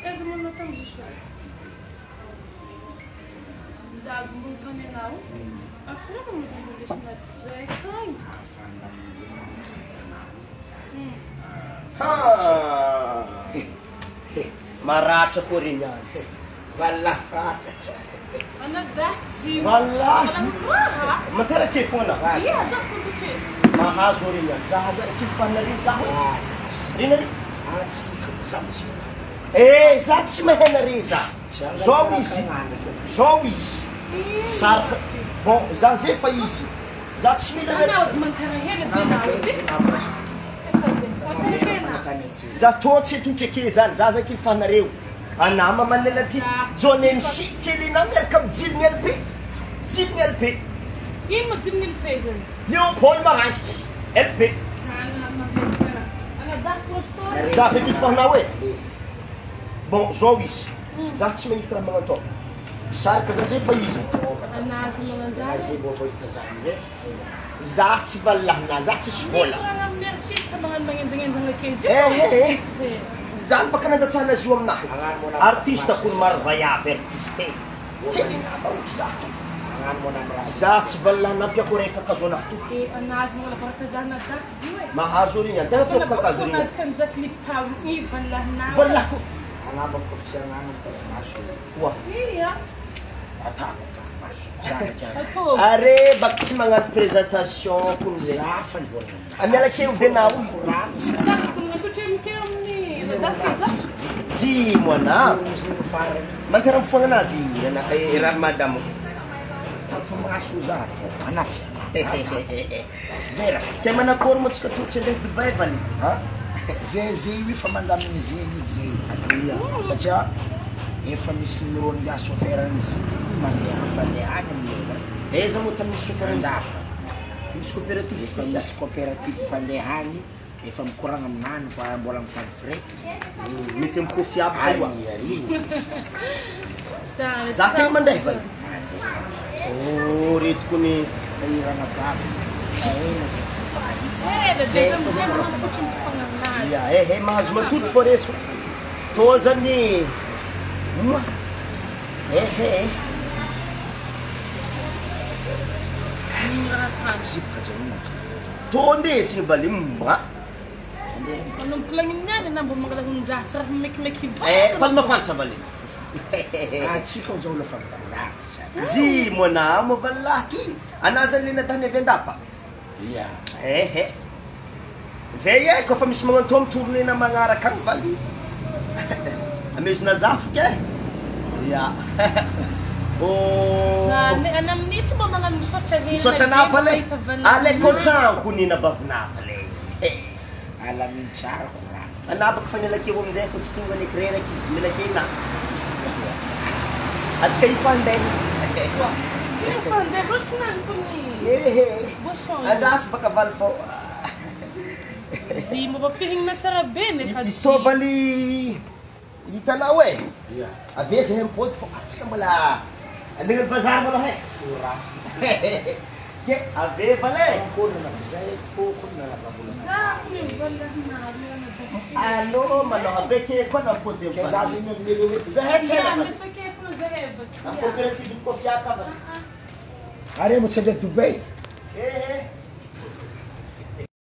Eza mano tamzis lá. Zago muito anelão. Afinal, vamos embora desse lado. Tu é quem? Maratra Corinhano. Vai lá, fata. Ana Daxi. Wallahi. Ana Matera ke fona. Iya, zak quando te. Mahazo Corinhano. Zahaza ke fanari zaho. Rinari. Za tsy mahena reza. Zao izy. Saraka. Bon, za zay fa izy. Za tsy mila Ana mankara hela dina. za totsy totrake zany za zaky fanareo anama malela ty jone MC tselina miaraka mijiliny LP jiliny LP Ino mo jiliny LP zany? Leopold Marangitry LP Ana dako story. za zaky fanao hoe bon zao izy za tsy magniko raha magnatao saraka za zay fa izy Anazy mananzany. za tsy valahina za tsy vola zany baka nandatsahana azy io aminahy artiste kono maro vaiavy artiste tsy ninamba ohatry za tsy valahina ampiako raiky kakazo anahy to Anazy mbola barakazana dako zy hoe. mahazo riny any tena feoko kakazo riny Anazy kan zak liptaw i valahina. valahiko oa Iya. Ato. are baka tsy magnano présentation kono zay amiala keo denao Dako kun ko chem kem ni. Dako zak. zy moana mantera mifoagna anazy raha madamo vera ke manakory mo tsika totsy andeha Dubai vany Zay fa mandamina zegny zay satria efa misy numéro-ny chauffeur-n'izy mandeha any eza moa tamy misy chauffeur andafo misy coopérative efa spécial misy coopérative mpandeha any efa mikoragna aminany fa mbola mitady frais mety amy kofy aby koa Sa. za tegna mandeha vany retiko ny irana bavy ena zay tsy Da zay mzay mo ko chem fanganan. ya mahazo matotry fô resy tô zany moa tô ndesiny bali mba Anong kulangin niya na nambong mga lahong dasar mek-mek fal mafantatra bali atsika zao lafa mikoragna zy moana mo valaky anazany le natany avy andapa ia zay kofa misy magnanto mitorony magnaraka agny valy amezona zafo ke ya Anam ni tsy mba magnano misaotra hely. misaotra navale aleko tranko nina bavinavale alamin tsara koragna anabaka fa nialakeo amizay fa tsy tonga ny kireraky izy milakena atsika ifandeha Fandeha tsy nany ko ni. Boson. andrasy baka valy fô Zy mo fihigna tsara be ne ka. izy tô valy hitanao e ia ave zay mipody fô atsika mbola andegnany bazary mbola he ke ave valy zay tokony nalabavola Za ni valahina na allo manao aveke koa nampody ke za zegny amin'ile hoe zahay tsela Ame sa ke flo zahay bas. coopérative kofiaka valy are mo tsy andeha Dubai